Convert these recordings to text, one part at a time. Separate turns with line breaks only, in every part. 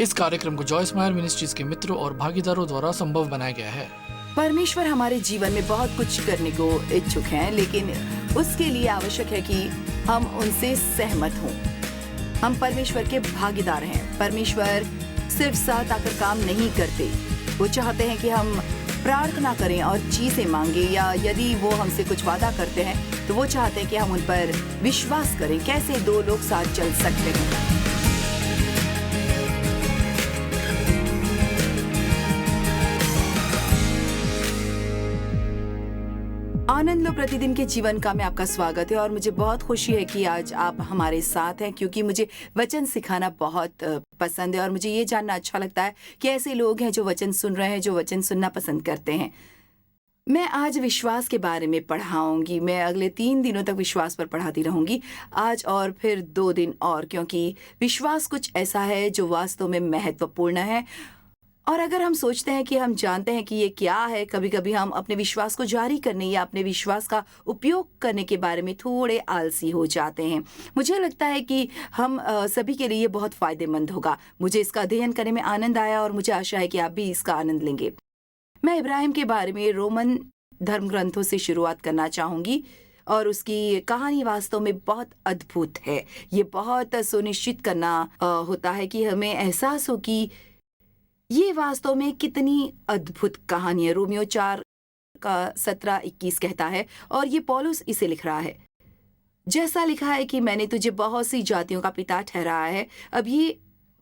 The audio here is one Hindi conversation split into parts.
इस कार्यक्रम को जॉयस मायर मिनिस्ट्रीज के मित्रों और भागीदारों द्वारा संभव बनाया गया है।
परमेश्वर हमारे जीवन में बहुत कुछ करने को इच्छुक हैं, लेकिन उसके लिए आवश्यक है कि हम उनसे सहमत हों। हम परमेश्वर के भागीदार हैं। परमेश्वर सिर्फ साथ आकर काम नहीं करते। वो चाहते हैं कि हम प्रार्थना करें और चीजें मांगे, या यदि वो हमसे कुछ वादा करते हैं तो वो चाहते हैं कि हम उन पर विश्वास करें। कैसे दो लोग साथ चल सकते हैं? आनंद लो प्रतिदिन के जीवन का में आपका स्वागत है और मुझे बहुत खुशी है कि आज आप हमारे साथ हैं, क्योंकि मुझे वचन सिखाना बहुत पसंद है और मुझे ये जानना अच्छा लगता है कि ऐसे लोग हैं जो वचन सुन रहे हैं, जो वचन सुनना पसंद करते हैं। मैं आज विश्वास के बारे में पढ़ाऊंगी। मैं अगले 3 दिनों तक विश्वास पर पढ़ाती रहूंगी, आज और फिर 2 दिन और, क्योंकि विश्वास कुछ ऐसा है जो वास्तव में महत्वपूर्ण है। और अगर हम सोचते हैं कि हम जानते हैं कि ये क्या है, कभी कभी हम अपने विश्वास को जारी करने या अपने विश्वास का उपयोग करने के बारे में थोड़े आलसी हो जाते हैं। मुझे लगता है कि हम सभी के लिए बहुत फायदेमंद होगा। मुझे इसका अध्ययन करने में आनंद आया और मुझे आशा है कि आप भी इसका आनंद लेंगे। मैं इब्राहिम के बारे में रोमन धर्म ग्रंथों से शुरुआत करना चाहूंगी और उसकी कहानी वास्तव में बहुत अद्भुत है। ये बहुत सुनिश्चित करना होता है कि हमें एहसास हो कि ये वास्तव में कितनी अद्भुत कहानी है। रोमियो 4 का 17-21 कहता है, और ये पौलुस इसे लिख रहा है। जैसा लिखा है कि मैंने तुझे बहुत सी जातियों का पिता ठहराया है। अब ये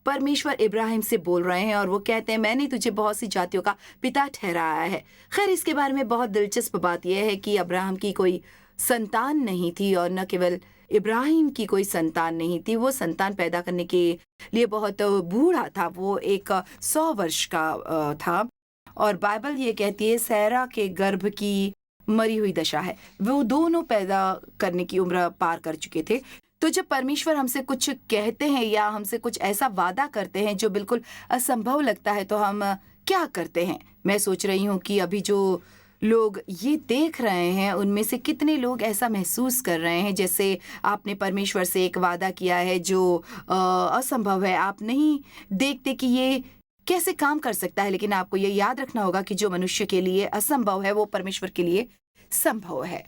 परमेश्वर इब्राहिम से बोल रहे हैं और वो कहते हैं मैंने तुझे बहुत सी जातियों का पिता ठहराया है। खैर, इसके बारे में बहुत दिलचस्प बात यह है कि अब्राहम की कोई संतान नहीं थी, और न केवल इब्राहिम की कोई संतान नहीं थी, वो संतान पैदा करने के लिए बहुत बूढ़ा था। वो 100 वर्ष का था, और बाइबल ये कहती है सैरा के गर्भ की मरी हुई दशा है। वो दोनों पैदा करने की उम्र पार कर चुके थे। तो जब परमेश्वर हमसे कुछ कहते हैं या हमसे कुछ ऐसा वादा करते हैं जो बिल्कुल असंभव लगता है, तो हम क्या करते हैं? मैं सोच रही हूँ कि अभी जो लोग ये देख रहे हैं उनमें से कितने लोग ऐसा महसूस कर रहे हैं जैसे आपने परमेश्वर से एक वादा किया है जो असंभव है। आप नहीं देखते कि ये कैसे काम कर सकता है, लेकिन आपको ये याद रखना होगा कि जो मनुष्य के लिए असंभव है वो परमेश्वर के लिए संभव है।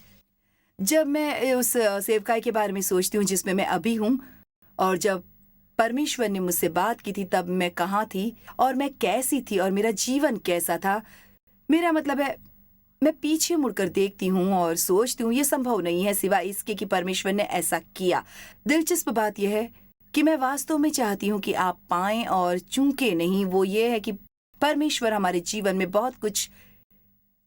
जब मैं उस सेवकाई के बारे में सोचती हूँ जिसमें मैं अभी हूँ, और जब परमेश्वर ने मुझसे बात की थी तब मैं कहाँ थी और मैं कैसी थी और मेरा जीवन कैसा था, मेरा मतलब है मैं पीछे मुड़कर देखती हूँ और सोचती हूँ ये संभव नहीं है सिवाय इसके कि परमेश्वर ने ऐसा किया। दिलचस्प बात यह है कि मैं वास्तव में चाहती हूँ कि आप पाएं और चूके नहीं। वो ये है कि परमेश्वर हमारे जीवन में बहुत कुछ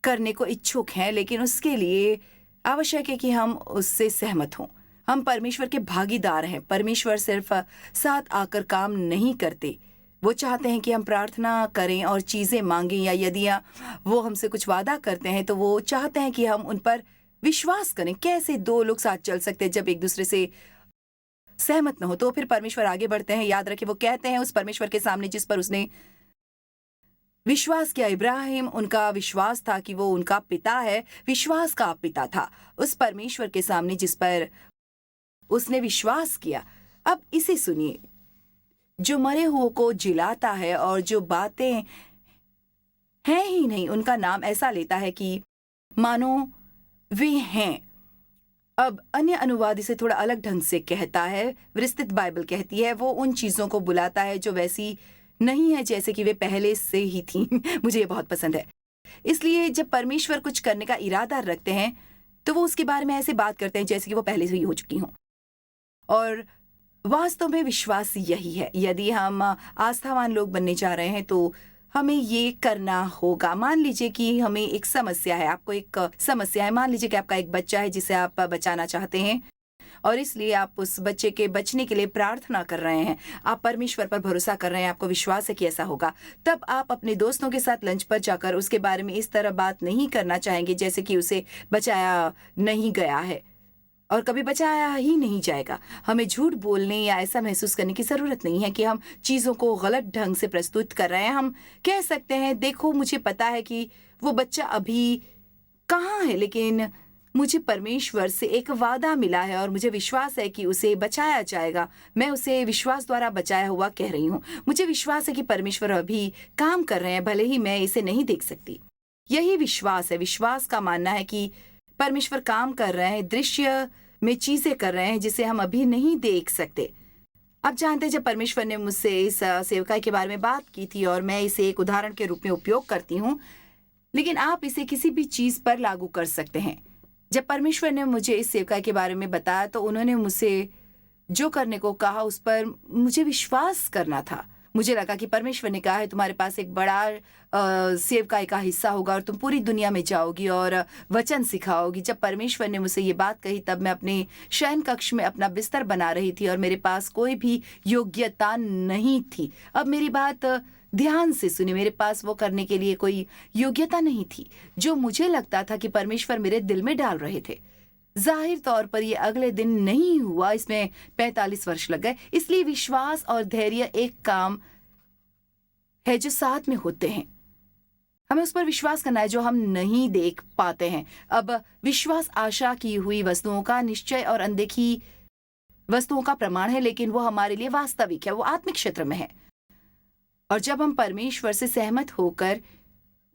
करने को इच्छुक हैं, लेकिन उसके लिए आवश्यक है कि हम उससे सहमत हों। हम परमेश्वर के भागीदार हैं। परमेश्वर सिर्फ साथ आकर काम नहीं करते। वो चाहते हैं कि हम प्रार्थना करें और चीज़ें मांगें, या यदि वो हमसे कुछ वादा करते हैं तो वो चाहते हैं कि हम उन पर विश्वास करें। कैसे 2 लोग साथ चल सकते हैं जब एक दूसरे से सहमत न हो? तो फिर परमेश्वर आगे बढ़ते हैं। याद रखें, वो कहते हैं उस परमेश्वर के सामने जिस पर उसने विश्वास किया। इब्राहिम, उनका विश्वास था कि वो उनका पिता है, विश्वास का पिता था। उस परमेश्वर के सामने जिस पर उसने विश्वास किया। अब इसे सुनिए, जो मरे हुओं को जिलाता है और जो बातें हैं ही नहीं उनका नाम ऐसा लेता है कि मानो वे हैं। अब अन्य अनुवाद इसे थोड़ा अलग ढंग से कहता है। विस्तृत बाइबल कहती है वो उन चीजों को बुलाता है जो वैसी नहीं है जैसे कि वे पहले से ही थी। मुझे ये बहुत पसंद है। इसलिए जब परमेश्वर कुछ करने का इरादा रखते हैं तो वो उसके बारे में ऐसे बात करते हैं जैसे कि वो पहले से ही हो चुकी हों। और वास्तव में विश्वास यही है। यदि हम आस्थावान लोग बनने जा रहे हैं तो हमें ये करना होगा। मान लीजिए कि हमें एक समस्या है, आपको एक समस्या है। मान लीजिए कि आपका एक बच्चा है जिसे आप बचाना चाहते हैं, और इसलिए आप उस बच्चे के बचने के लिए प्रार्थना कर रहे हैं। आप परमेश्वर पर भरोसा कर रहे हैं, आपको विश्वास है कि ऐसा होगा। तब आप अपने दोस्तों के साथ लंच पर जाकर उसके बारे में इस तरह बात नहीं करना चाहेंगे जैसे कि उसे बचाया नहीं गया है और कभी बचाया ही नहीं जाएगा। हमें झूठ बोलने या ऐसा महसूस करने की ज़रूरत नहीं है कि हम चीज़ों को गलत ढंग से प्रस्तुत कर रहे हैं। हम कह सकते हैं देखो मुझे पता है कि वो बच्चा अभी कहाँ है, लेकिन मुझे परमेश्वर से एक वादा मिला है और मुझे विश्वास है कि उसे बचाया जाएगा। मैं उसे विश्वास द्वारा बचाया हुआ कह रही हूँ। मुझे विश्वास है कि परमेश्वर अभी काम कर रहे हैं, भले ही मैं इसे नहीं देख सकती। यही विश्वास है। विश्वास का मानना है कि परमेश्वर काम कर रहे हैं, दृश्य में चीजें कर रहे हैं जिसे हम अभी नहीं देख सकते। आप जानते हैं, जब परमेश्वर ने मुझसे इस सेवकाई के बारे में बात की थी और मैं इसे एक उदाहरण के रूप में उपयोग करती हूँ, लेकिन आप इसे किसी भी चीज पर लागू कर सकते हैं। जब परमेश्वर ने मुझे इस सेवकाई के बारे में बताया तो उन्होंने मुझसे जो करने को कहा उस पर मुझे विश्वास करना था। मुझे लगा कि परमेश्वर ने कहा है तुम्हारे पास एक बड़ा सेवकाई का हिस्सा होगा और तुम पूरी दुनिया में जाओगी और वचन सिखाओगी। जब परमेश्वर ने मुझसे ये बात कही तब मैं अपने शयन कक्ष में अपना बिस्तर बना रही थी और मेरे पास कोई भी योग्यता नहीं थी। अब मेरी बात ध्यान से सुनिए, मेरे पास वो करने के लिए कोई योग्यता नहीं थी जो मुझे लगता था कि परमेश्वर मेरे दिल में डाल रहे थे। जाहिर तौर पर ये अगले दिन नहीं हुआ, इसमें 45 वर्ष लग गए। इसलिए विश्वास और धैर्य एक काम है जो साथ में होते हैं। हमें उस पर विश्वास करना है जो हम नहीं देख पाते हैं। अब विश्वास आशा की हुई वस्तुओं का निश्चय और अनदेखी वस्तुओं का प्रमाण है, लेकिन वो हमारे लिए वास्तविक है, वो आत्मिक क्षेत्र में है। और जब हम परमेश्वर से सहमत होकर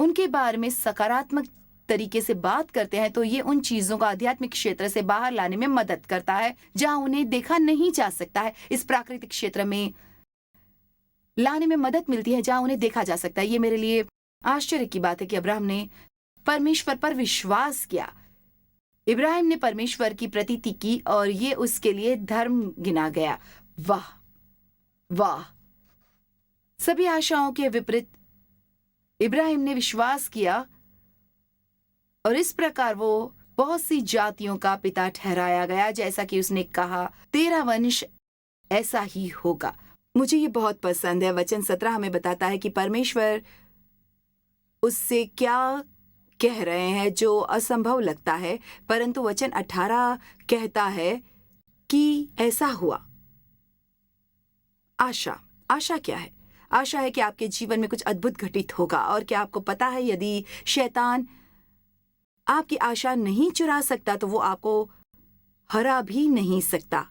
उनके बारे में सकारात्मक तरीके से बात करते हैं तो ये उन चीजों का आध्यात्मिक क्षेत्र से बाहर लाने में मदद करता है जहां उन्हें देखा नहीं जा सकता है। इस प्राकृतिक क्षेत्र में लाने में मदद मिलती है जहां उन्हें देखा जा सकता है। ये मेरे लिए आश्चर्य की बात है कि अब्राहम ने परमेश्वर पर विश्वास किया। इब्राहिम ने परमेश्वर की प्रतीति की और ये उसके लिए धर्म गिना गया। वाह वाह! सभी आशाओं के विपरीत इब्राहिम ने विश्वास किया और इस प्रकार वो बहुत सी जातियों का पिता ठहराया गया। जैसा कि उसने कहा, तेरा वंश ऐसा ही होगा। मुझे ये बहुत पसंद है। वचन 17 हमें बताता है कि परमेश्वर उससे क्या कह रहे हैं जो असंभव लगता है, परंतु वचन 18 कहता है कि ऐसा हुआ। आशा क्या है? आशा है कि आपके जीवन में कुछ अद्भुत घटित होगा। और क्या आपको पता है, यदि शैतान आपकी आशा नहीं चुरा सकता तो वो आपको हरा भी नहीं सकता।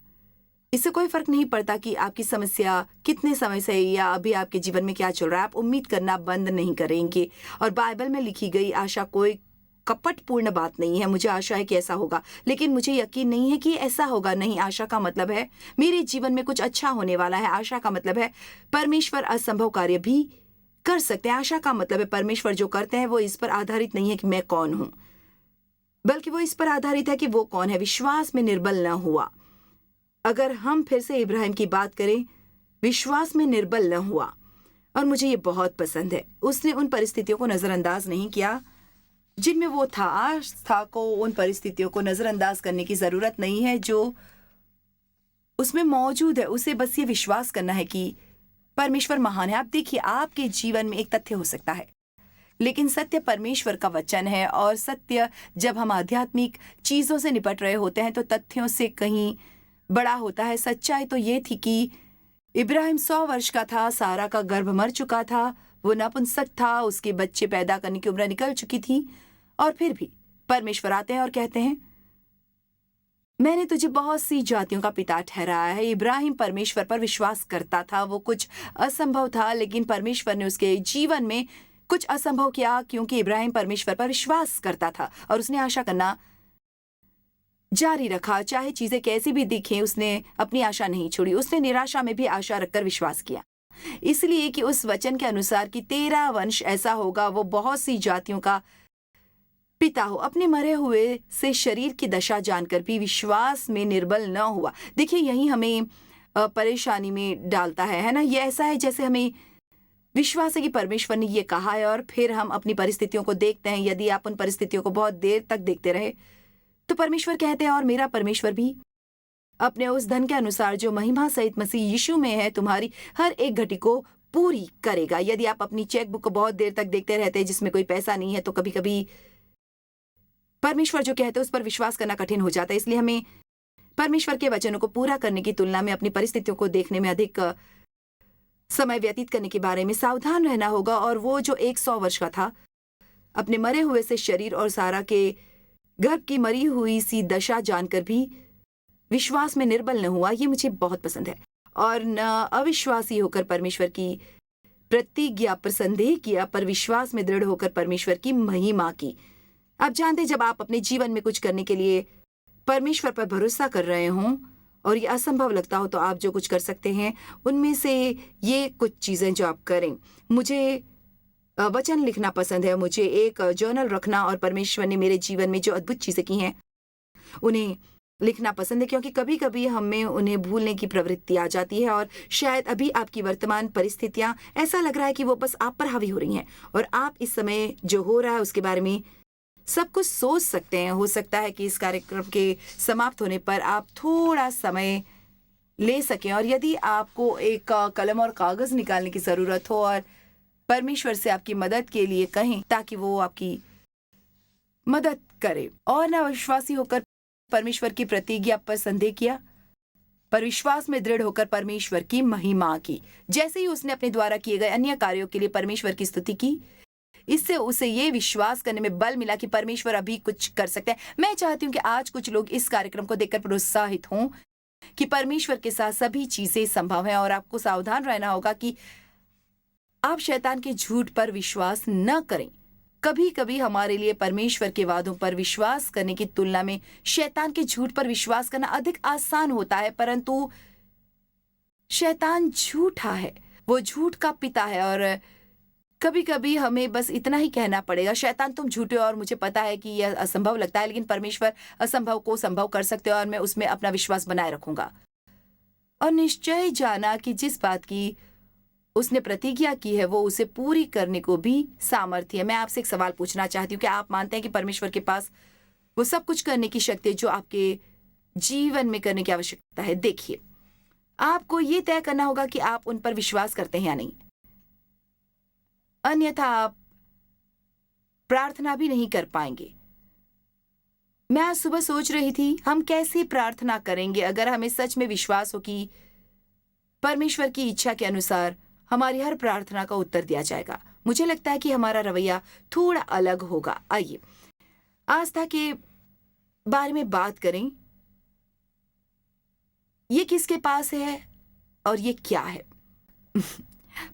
इससे कोई फर्क नहीं पड़ता कि आपकी समस्या कितने समय से या अभी आपके जीवन में क्या चल रहा है, आप उम्मीद करना बंद नहीं करेंगे। और बाइबल में लिखी गई आशा कोई कपटपूर्ण बात नहीं है। मुझे आशा है कि ऐसा होगा, लेकिन मुझे यकीन नहीं है कि ऐसा होगा। नहीं, आशा का मतलब है मेरे जीवन में कुछ अच्छा होने वाला है। आशा का मतलब है परमेश्वर असंभव कार्य भी कर सकते हैं। आशा का मतलब है परमेश्वर जो करते हैं वो इस पर आधारित नहीं है कि मैं कौन हूं, बल्कि वो इस पर आधारित है कि वो कौन है। विश्वास में निर्बल न हुआ। अगर हम फिर से इब्राहिम की बात करें, विश्वास में निर्बल न हुआ। और मुझे ये बहुत पसंद है, उसने उन परिस्थितियों को नजरअंदाज नहीं किया जिनमें वो था। आस्था को उन परिस्थितियों को नजरअंदाज करने की जरूरत नहीं है जो उसमें मौजूद है। उसे बस ये विश्वास करना है कि परमेश्वर महान है। आप देखिए, आपके जीवन में एक तथ्य हो सकता है, लेकिन सत्य परमेश्वर का वचन है। और सत्य, जब हम आध्यात्मिक चीजों से निपट रहे होते हैं तो तथ्यों से कहीं बड़ा होता है। सच्चाई तो ये थी कि इब्राहिम 100 वर्ष का था, सारा का गर्भ मर चुका था, वो नपुंसक था, उसके बच्चे पैदा करने की उम्र निकल चुकी थी। और फिर भी परमेश्वर आते हैं और कहते हैं, मैंने तुझे बहुत सी जातियों का पिता ठहराया है। इब्राहिम परमेश्वर पर विश्वास करता था। वो कुछ असंभव था, लेकिन परमेश्वर ने उसके जीवन में कुछ असंभव किया, क्योंकि इब्राहिम परमेश्वर पर विश्वास करता था और उसने आशा करना जारी रखा। चाहे चीजें कैसी भी दिखें, उसने अपनी आशा नहीं छोड़ी। उसने निराशा में भी आशा रखकर विश्वास किया, इसलिए कि उस वचन के अनुसार कि तेरा वंश ऐसा होगा, वो बहुत सी जातियों का पिता हो। अपने मरे हुए से शरीर की दशा जानकर भी विश्वास में निर्बल न हुआ। देखिए, यही हमें परेशानी में डालता है ना। ये ऐसा है जैसे हमें विश्वास है कि परमेश्वर ने ये कहा है और फिर हम अपनी परिस्थितियों को देखते हैं। यदि आप उन परिस्थितियों को बहुत देर तक देखते रहे तो परमेश्वर कहते हैं, और मेरा परमेश्वर भी अपने उस धन के अनुसार जो महिमा सहित मसीह यीशु में है तुम्हारी हर एक घटी को पूरी करेगा। यदि आप अपनी चेकबुक को बहुत देर तक देखते रहते हैं जिसमें कोई पैसा नहीं है, तो कभी कभी परमेश्वर जो कहते हैं उस पर विश्वास करना कठिन हो जाता है। इसलिए हमें परमेश्वर के वचनों को पूरा करने की तुलना में अपनी परिस्थितियों को देखने में अधिक समय व्यतीत करने के बारे में सावधान रहना होगा। और वो जो 100 वर्ष का था, अपने मरे हुए से शरीर और सारा के गर्भ की मरी हुई सी दशा जानकर भी विश्वास में निर्बल न हुआ, ये मुझे बहुत पसंद है। और न अविश्वासी होकर परमेश्वर की प्रतिज्ञा पर संदेह किया, पर विश्वास में दृढ़ होकर परमेश्वर की महिमा की। आप जानते हैं, जब आप अपने जीवन में कुछ करने के लिए परमेश्वर पर भरोसा कर रहे हों और ये असंभव लगता हो, तो आप जो कुछ कर सकते हैं उनमें से ये कुछ चीज़ें जो आप करें। मुझे वचन लिखना पसंद है, मुझे एक जर्नल रखना, और परमेश्वर ने मेरे जीवन में जो अद्भुत चीज़ें की हैं उन्हें लिखना पसंद है, क्योंकि कभी कभी हमें उन्हें भूलने की प्रवृत्ति आ जाती है। और शायद अभी आपकी वर्तमान परिस्थितियां ऐसा लग रहा है कि वो बस आप पर हावी हो रही हैं, और आप इस समय जो हो रहा है उसके बारे में सब कुछ सोच सकते हैं। हो सकता है कि इस कार्यक्रम के समाप्त होने पर आप थोड़ा समय ले सकें, और यदि आपको एक कलम और कागज निकालने की ज़रूरत हो और परमेश्वर से आपकी मदद के लिए कहें ताकि वो आपकी मदद करे। और न विश्वासी होकर परमेश्वर की प्रतिज्ञा पर संदेह किया, पर विश्वास में दृढ़ होकर परमेश्वर की महिमा की। जैसे ही उसने अपने द्वारा किए गए अन्य कार्यों के लिए परमेश्वर की स्तुति की, इससे उसे ये विश्वास करने में बल मिला कि परमेश्वर अभी कुछ कर सकते हैं। मैं चाहती हूँ कि आज कुछ लोग इस कार्यक्रम को देखकर प्रोत्साहित हों कि परमेश्वर के साथ सभी चीजें संभव हैं, और आपको सावधान रहना होगा कि आप शैतान के झूठ पर विश्वास न करें। कभी कभी हमारे लिए परमेश्वर के वादों पर विश्वास करने की तुलना में शैतान के झूठ पर विश्वास करना अधिक आसान होता है, परंतु शैतान झूठा है, वो झूठ का पिता है। और कभी कभी हमें बस इतना ही कहना पड़ेगा, शैतान तुम झूठे हो और मुझे पता है कि यह असंभव लगता है, लेकिन परमेश्वर असंभव को संभव कर सकते हो और मैं उसमें अपना विश्वास बनाए रखूंगा। और निश्चय जाना कि जिस बात की उसने प्रतिज्ञा की है वो उसे पूरी करने को भी सामर्थ्य है। मैं आपसे एक सवाल पूछना चाहती हूँ कि आप मानते हैं कि परमेश्वर के पास वो सब कुछ करने की शक्ति है जो आपके जीवन में करने की आवश्यकता है? देखिए, आपको ये तय करना होगा कि आप उन पर विश्वास करते हैं या नहीं, अन्यथा आप प्रार्थना भी नहीं कर पाएंगे। मैं आज सुबह सोच रही थी, हम कैसे प्रार्थना करेंगे अगर हमें सच में विश्वास हो कि परमेश्वर की इच्छा के अनुसार हमारी हर प्रार्थना का उत्तर दिया जाएगा। मुझे लगता है कि हमारा रवैया थोड़ा अलग होगा। आइए आस्था के बारे में बात करें। ये किसके पास है और ये क्या है?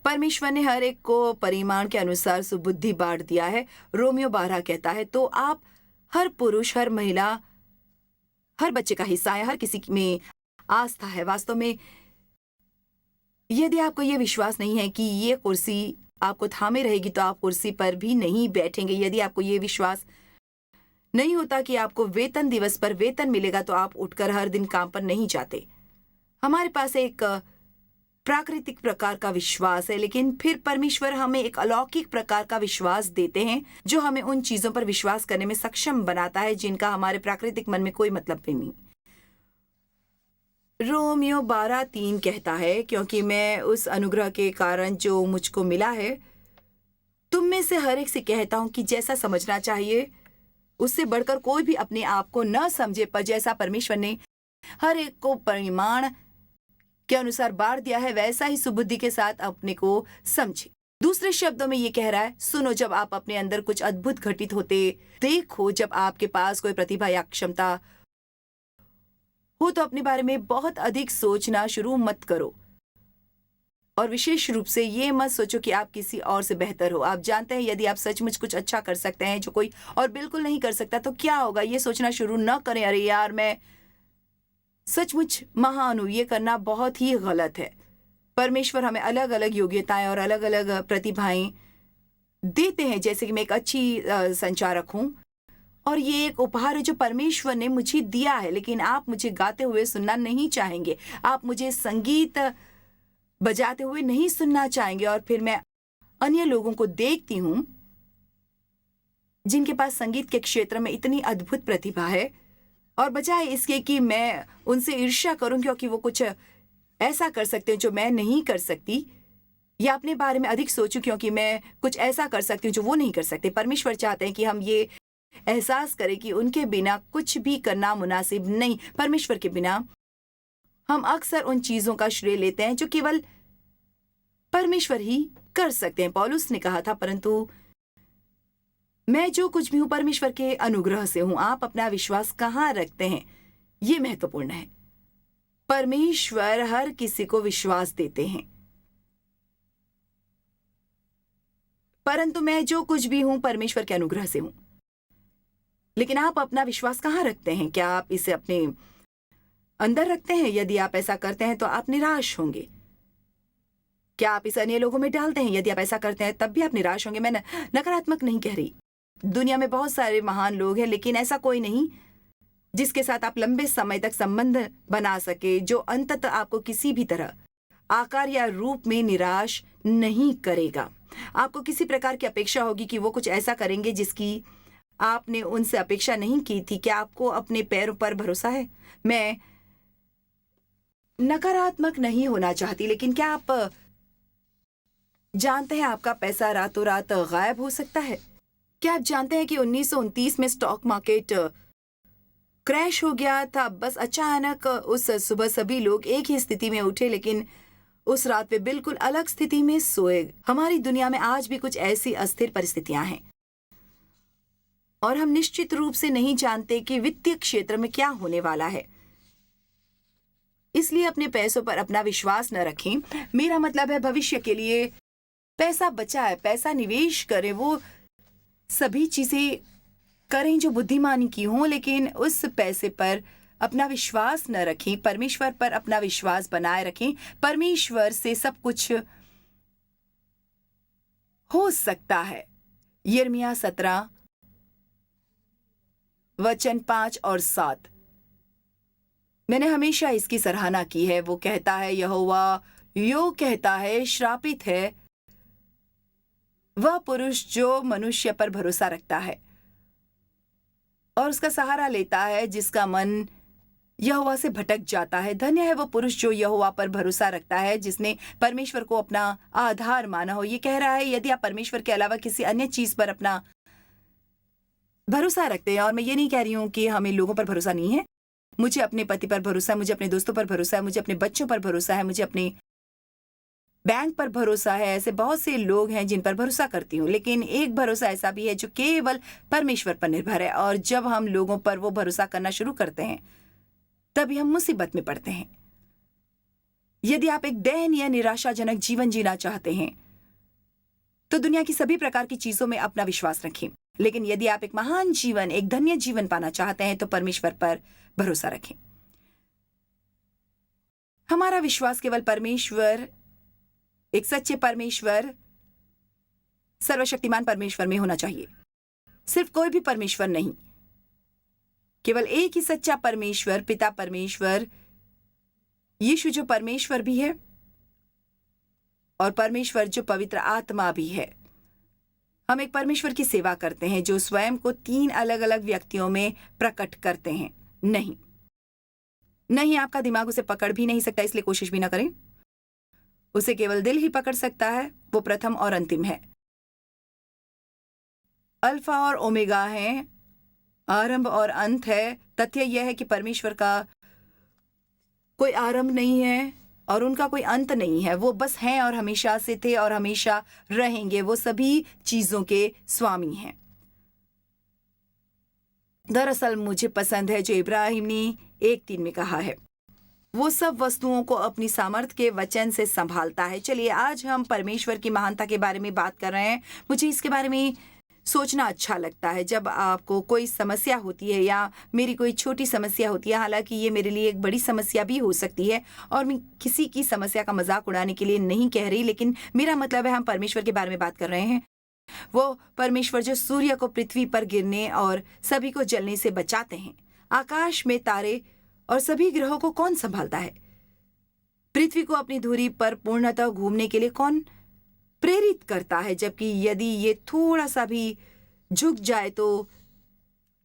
परमेश्वर ने हर एक को परिमाण के अनुसार सुबुद्धि बांट दिया है। रोमियो 12 कहता है, तो आप हर पुरुष, हर महिला, हर बच्चे का हिस्सा है, हर किसी में आस्था है। वास्तव में यदि आपको ये विश्वास नहीं है कि ये कुर्सी आपको थामे रहेगी तो आप कुर्सी पर भी नहीं बैठेंगे। यदि आपको ये विश्वास नहीं होता कि आपको वेतन दिवस पर वेतन मिलेगा तो आप उठकर हर दिन काम पर नहीं जाते। हमारे पास एक प्राकृतिक प्रकार का विश्वास है, लेकिन फिर परमेश्वर हमें एक अलौकिक प्रकार का विश्वास देते हैं जो हमें उन चीजों पर विश्वास करने में सक्षम बनाता है जिनका हमारे प्राकृतिक मन में कोई मतलब भी नहीं। रोमियो 12:3 कहता है, क्योंकि मैं उस अनुग्रह के कारण जो मुझको मिला है तुम में से हर एक से कहता हूं कि जैसा समझना चाहिए उससे बढ़कर कोई भी अपने आप को न समझे, पर जैसा परमेश्वर ने हर एक को परिमाण के अनुसार बांट दिया है वैसा ही सुबुद्धि के साथ अपने को समझे। दूसरे शब्दों में ये कह रहा है, सुनो, जब आप अपने अंदर कुछ अद्भुत घटित होते देखो, जब आपके पास कोई प्रतिभा या क्षमता हो, तो अपने बारे में बहुत अधिक सोचना शुरू मत करो, और विशेष रूप से ये मत सोचो कि आप किसी और से बेहतर हो। आप जानते हैं यदि आप सचमुच कुछ अच्छा कर सकते हैं जो कोई और बिल्कुल नहीं कर सकता तो क्या होगा, ये सोचना शुरू न करें, अरे यार मैं सचमुच महान हूं। ये करना बहुत ही गलत है। परमेश्वर हमें अलग अलग योग्यताएं और अलग अलग प्रतिभाएं देते हैं, जैसे कि मैं एक अच्छी संचारक हूं और ये एक उपहार है जो परमेश्वर ने मुझे दिया है, लेकिन आप मुझे गाते हुए सुनना नहीं चाहेंगे, आप मुझे संगीत बजाते हुए नहीं सुनना चाहेंगे। और फिर मैं अन्य लोगों को देखती हूं जिनके पास संगीत के क्षेत्र में इतनी अद्भुत प्रतिभा है, और बजाय इसके कि मैं उनसे ईर्ष्या करूं क्योंकि वो कुछ ऐसा कर सकते हैं जो मैं नहीं कर सकती, या अपने बारे में अधिक सोचूं क्योंकि मैं कुछ ऐसा कर सकती हूं जो वो नहीं कर सकते, परमेश्वर चाहते हैं कि हम ये एहसास करें कि उनके बिना कुछ भी करना मुनासिब नहीं। परमेश्वर के बिना हम अक्सर उन चीजों का श्रेय लेते हैं जो केवल परमेश्वर ही कर सकते हैं। पौलुस ने कहा था, परंतु मैं जो कुछ भी हूं परमेश्वर के अनुग्रह से हूं। आप अपना विश्वास कहाँ रखते हैं, ये महत्वपूर्ण है। परमेश्वर हर किसी को विश्वास देते हैं, परंतु मैं जो कुछ भी हूं परमेश्वर के अनुग्रह से हूं। लेकिन आप अपना विश्वास कहाँ रखते हैं? क्या आप इसे अपने अंदर रखते हैं? यदि आप ऐसा करते हैं तो आप निराश होंगे। क्या आप इसे अन्य लोगों में डालते हैं? यदि आप ऐसा करते हैं तब भी आप निराश होंगे। मैं नकारात्मक नहीं कह रही। दुनिया में बहुत सारे महान लोग हैं, लेकिन ऐसा कोई नहीं जिसके साथ आप लंबे समय तक संबंध बना सके, जो अंततः आपको किसी भी तरह आकार या रूप में निराश नहीं करेगा। आपको किसी प्रकार की अपेक्षा होगी कि वो कुछ ऐसा करेंगे जिसकी आपने उनसे अपेक्षा नहीं की थी। क्या आपको अपने पैरों पर भरोसा है? मैं नकारात्मक नहीं होना चाहती, लेकिन क्या आप जानते हैं आपका पैसा रातों रात गायब हो सकता है? क्या आप जानते हैं कि 1929 में स्टॉक मार्केट क्रैश हो गया था? बस अचानक उस सुबह सभी लोग एक ही स्थिति में उठे, लेकिन उस रात वे बिल्कुल अलग स्थिति में सोए। हमारी दुनिया में आज भी कुछ ऐसी अस्थिर परिस्थितियां हैं और हम निश्चित रूप से नहीं जानते कि वित्तीय क्षेत्र में क्या होने वाला है। इसलिए अपने पैसों पर अपना विश्वास न रखें। मेरा मतलब है भविष्य के लिए पैसा बचाएं, पैसा निवेश करें, वो सभी चीजें करें जो बुद्धिमानी की हों, लेकिन उस पैसे पर अपना विश्वास न रखें। परमेश्वर पर अपना विश्वास बनाए रखें। परमेश्वर से सब कुछ हो सकता है। यिर्मयाह 17 वचन 5 और 7। मैंने हमेशा इसकी सराहना की है। वो कहता है, यहोवा यो कहता है, श्रापित है वह पुरुष जो मनुष्य पर भरोसा रखता है और उसका सहारा लेता है, जिसका मन यहोवा से भटक जाता है। धन्य है वो पुरुष जो यहोवा पर भरोसा रखता है, जिसने परमेश्वर को अपना आधार माना हो। ये कह रहा है यदि आप परमेश्वर के अलावा किसी अन्य चीज पर अपना भरोसा रखते हैं, और मैं ये नहीं कह रही हूं कि हमें लोगों पर भरोसा नहीं है। मुझे अपने पति पर भरोसा है, मुझे अपने दोस्तों पर भरोसा है, मुझे अपने बच्चों पर भरोसा है, मुझे अपने बैंक पर भरोसा है। ऐसे बहुत से लोग हैं जिन पर भरोसा करती हूँ, लेकिन एक भरोसा ऐसा भी है जो केवल परमेश्वर पर निर्भर है। और जब हम लोगों पर वो भरोसा करना शुरू करते हैं तभी हम मुसीबत में पड़ते हैं। यदि आप एक दयनीय निराशाजनक जीवन जीना चाहते हैं तो दुनिया की सभी प्रकार की चीजों में अपना विश्वास रखें, लेकिन यदि आप एक महान जीवन, एक धन्य जीवन पाना चाहते हैं तो परमेश्वर पर भरोसा रखें। हमारा विश्वास केवल परमेश्वर, एक सच्चे परमेश्वर, सर्वशक्तिमान परमेश्वर में होना चाहिए। सिर्फ कोई भी परमेश्वर नहीं, केवल एक ही सच्चा परमेश्वर, पिता परमेश्वर, यीशु जो परमेश्वर भी है और परमेश्वर जो पवित्र आत्मा भी है। हम एक परमेश्वर की सेवा करते हैं जो स्वयं को 3 अलग अलग व्यक्तियों में प्रकट करते हैं। नहीं, आपका दिमाग उसे पकड़ भी नहीं सकता, इसलिए कोशिश भी ना करें। उसे केवल दिल ही पकड़ सकता है। वो प्रथम और अंतिम है, अल्फा और ओमेगा है, आरंभ और अंत है। तथ्य यह है कि परमेश्वर का कोई आरंभ नहीं है और उनका कोई अंत नहीं है। वो बस हैं और हमेशा से थे और हमेशा रहेंगे। वो सभी चीजों के स्वामी हैं। दरअसल मुझे पसंद है जो इब्राहिम ने 1:3 में कहा है, वो सब वस्तुओं को अपनी सामर्थ्य के वचन से संभालता है। चलिए, आज हम परमेश्वर की महानता के बारे में बात कर रहे हैं। मुझे इसके बारे में सोचना अच्छा लगता है। जब आपको कोई समस्या होती है या मेरी कोई छोटी समस्या होती है, हालांकि ये मेरे लिए एक बड़ी समस्या भी हो सकती है, और मैं किसी की समस्या का मजाक उड़ाने के लिए नहीं कह रही, लेकिन मेरा मतलब है हम परमेश्वर के बारे में बात कर रहे हैं। वो परमेश्वर जो सूर्य को पृथ्वी पर गिरने और सभी को जलने से बचाते हैं। आकाश में तारे और सभी ग्रहों को कौन संभालता है? पृथ्वी को अपनी धुरी पर पूर्णतः घूमने के लिए कौन प्रेरित करता है? जबकि यदि ये थोड़ा सा भी झुक जाए तो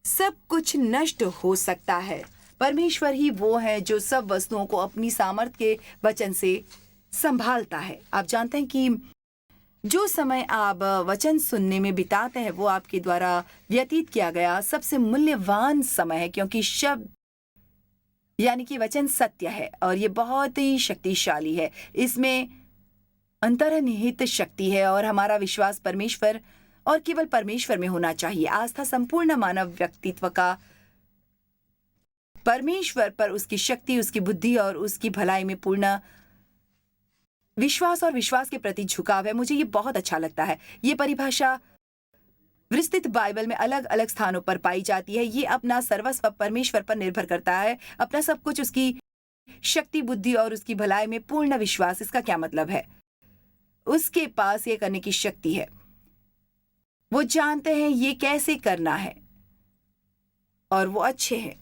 सब कुछ नष्ट हो सकता है। परमेश्वर ही वो है जो सब वस्तुओं को अपनी सामर्थ्य के वचन से संभालता है। आप जानते हैं कि जो समय आप वचन सुनने में बिताते हैं वो आपके द्वारा व्यतीत किया गया सबसे मूल्यवान समय है, क्योंकि शब्द यानी कि वचन सत्य है और ये बहुत ही शक्तिशाली है। इसमें अंतर्निहित शक्ति है और हमारा विश्वास परमेश्वर और केवल परमेश्वर में होना चाहिए। आस्था संपूर्ण मानव व्यक्तित्व का परमेश्वर पर उसकी शक्ति, उसकी बुद्धि और उसकी भलाई में पूर्ण विश्वास और विश्वास के प्रति झुकाव है। मुझे ये बहुत अच्छा लगता है। ये परिभाषा विस्तृत बाइबल में अलग अलग स्थानों पर पाई जाती है। ये अपना सर्वस्व परमेश्वर पर निर्भर करता है, अपना सब कुछ उसकी शक्ति, बुद्धि और उसकी भलाई में पूर्ण विश्वास। इसका क्या मतलब है? उसके पास ये करने की शक्ति है। वो जानते हैं ये कैसे करना है और वो अच्छे हैं,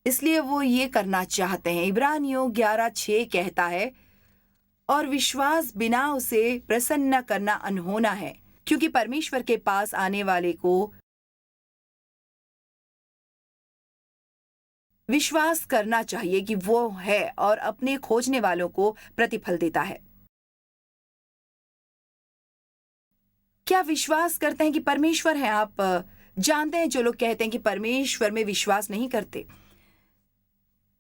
इसलिए वो ये करना चाहते हैं। इब्रानियों 11:6 कहता है, और विश्वास बिना उसे प्रसन्न करना अनहोना है, क्योंकि परमेश्वर के पास आने वाले को विश्वास करना चाहिए कि वो है और अपने खोजने वालों को प्रतिफल देता है। क्या विश्वास करते हैं कि परमेश्वर है? आप जानते हैं जो लोग कहते हैं कि परमेश्वर में विश्वास नहीं करते।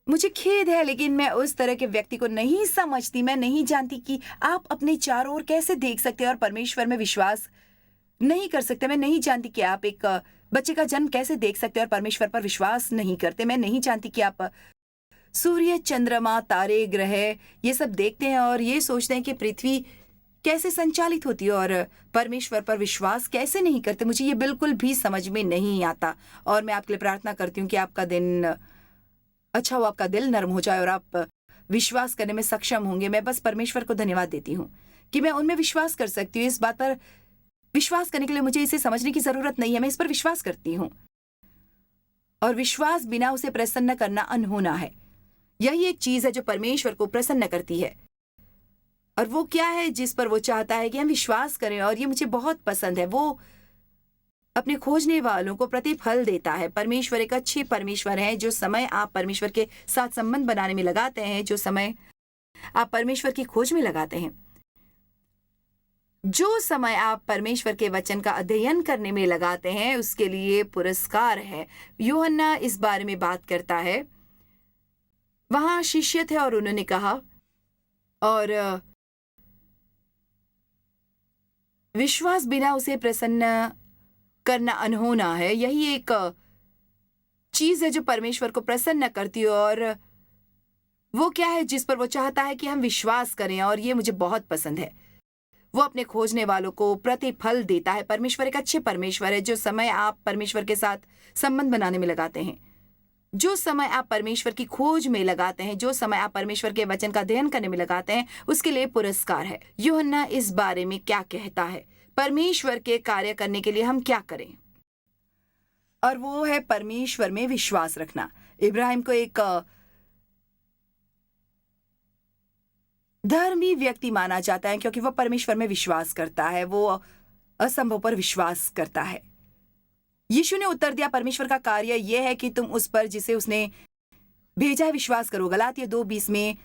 मुझे खेद है, लेकिन मैं उस तरह के व्यक्ति को नहीं समझती। मैं नहीं जानती कि आप अपने चारों ओर कैसे देख सकते हैं और परमेश्वर में विश्वास नहीं कर सकते। मैं नहीं जानती कि आप एक बच्चे का जन्म कैसे देख सकते हैं और परमेश्वर पर विश्वास नहीं करते। मैं नहीं जानती कि आप सूर्य, चंद्रमा, तारे, ग्रह ये सब देखते हैं और ये सोचते हैं कि पृथ्वी कैसे संचालित होती है और परमेश्वर पर विश्वास कैसे नहीं करते। मुझे ये बिल्कुल भी समझ में नहीं आता और मैं आपके लिए प्रार्थना करती हूँ कि आपका दिन अच्छा हो, आपका दिल नर्म हो जाए और आप विश्वास करने में सक्षम होंगे। मैं बस परमेश्वर को धन्यवाद देती हूँ कि मैं उनमें विश्वास कर सकती हूँ। इस बात पर विश्वास करने के लिए मुझे इसे समझने की जरूरत नहीं है। मैं इस पर विश्वास करती हूँ और विश्वास बिना उसे प्रसन्न करना अनहोना है। यही एक चीज है जो परमेश्वर को प्रसन्न करती है और वो क्या है जिस पर वो चाहता है कि हम विश्वास करें, और ये मुझे बहुत पसंद है। वो अपने खोजने वालों को प्रतिफल देता है। परमेश्वर एक अच्छे परमेश्वर है। जो समय आप परमेश्वर के साथ संबंध बनाने में लगाते हैं, जो समय आप परमेश्वर की खोज में लगाते हैं, जो समय आप परमेश्वर के वचन का अध्ययन करने में लगाते हैं, उसके लिए पुरस्कार है। यूहन्ना इस बारे में बात करता है। वहां शिष्य थे और उन्होंने कहा, और विश्वास बिना उसे प्रसन्न करना अनहोना है। यही एक चीज है जो परमेश्वर को प्रसन्न करती है और वो क्या है जिस पर वो चाहता है कि हम विश्वास करें, और ये मुझे बहुत पसंद है। वो अपने खोजने वालों को प्रतिफल देता है। परमेश्वर एक अच्छे परमेश्वर है। जो समय आप परमेश्वर के साथ संबंध बनाने में लगाते हैं, जो समय आप परमेश्वर की खोज में लगाते हैं, जो समय आप परमेश्वर के वचन का अध्ययन करने में लगाते हैं, उसके लिए पुरस्कार है। यूहन्ना इस बारे में क्या कहता है? परमेश्वर के कार्य करने के लिए हम क्या करें? और वो है परमेश्वर में विश्वास रखना। इब्राहिम को एक धर्मी व्यक्ति माना जाता है क्योंकि वह परमेश्वर में विश्वास करता है। वो असंभव पर विश्वास करता है। यीशु ने उत्तर दिया, परमेश्वर का कार्य यह है कि तुम उस पर जिसे उसने भेजा है विश्वास करो। गलातिया 2:20 में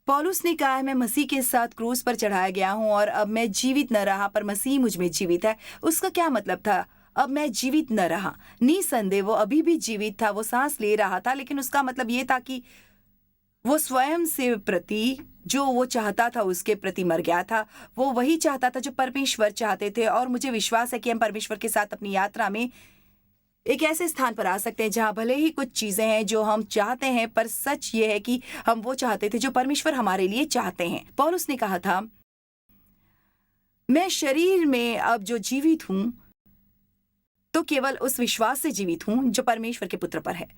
पौलुस ने कहा है, मैं मसीह के साथ क्रूस पर चढ़ाया गया हूं और अब मैं जीवित न रहा पर मसीह मुझ में जीवित है। उसका क्या मतलब था? अब मैं जीवित न रहा। निसंदेह वो अभी भी जीवित था, वो सांस ले रहा था, लेकिन उसका मतलब ये था कि वो स्वयं से प्रति जो वो चाहता था उसके प्रति मर गया था। वो वही चाहता था जो परमेश्वर चाहते थे। और मुझे विश्वास है कि हम परमेश्वर के साथ अपनी यात्रा में एक ऐसे स्थान पर आ सकते हैं जहां भले ही कुछ चीजें हैं जो हम चाहते हैं, पर सच ये है कि हम वो चाहते थे जो परमेश्वर हमारे लिए चाहते हैं। पौलुस ने कहा था, मैं शरीर में अब जो जीवित हूं तो केवल उस विश्वास से जीवित हूं जो परमेश्वर के पुत्र पर है,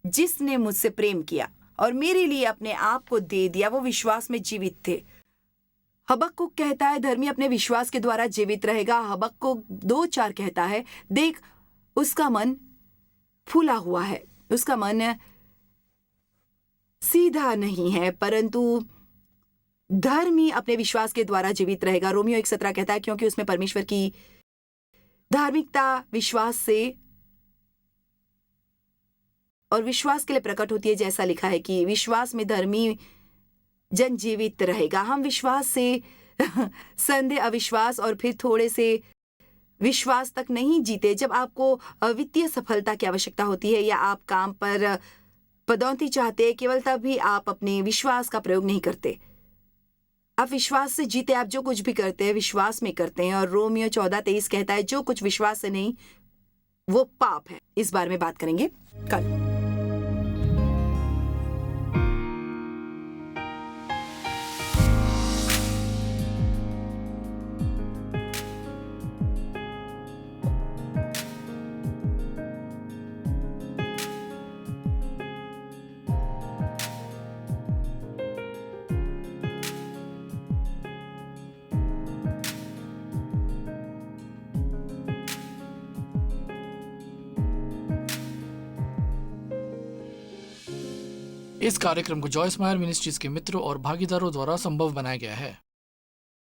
जिसने मुझसे प्रेम किया और मेरे लिए अपने आप को दे दिया। वो विश्वास में जीवित थे। हबक्कुक कहता है, धर्मी अपने विश्वास के द्वारा जीवित रहेगा। हबक्कुक 2:4 कहता है, देख उसका मन फूला हुआ है, उसका मन सीधा नहीं है, परंतु धर्मी अपने विश्वास के द्वारा जीवित रहेगा। रोमियो 1:17 कहता है, क्योंकि उसमें परमेश्वर की धार्मिकता विश्वास से और विश्वास के लिए प्रकट होती है। जैसा लिखा है कि विश्वास में धर्मी जन जीवित रहेगा। हम विश्वास से संदेह, अविश्वास और फिर थोड़े से विश्वास तक नहीं जीते। जब आपको वित्तीय सफलता की आवश्यकता होती है या आप काम पर पदोन्नति चाहते हैं, केवल तभी आप अपने विश्वास का प्रयोग नहीं करते। आप विश्वास से जीते, आप जो कुछ भी करते हैं विश्वास में करते हैं, और रोमियो 14:23 कहता है जो कुछ विश्वास से नहीं वो पाप है। इस बारे में बात करेंगे कल।
इस कार्यक्रम को जॉयस मायर मिनिस्ट्रीज के मित्रों और भागीदारों द्वारा संभव बनाया गया है।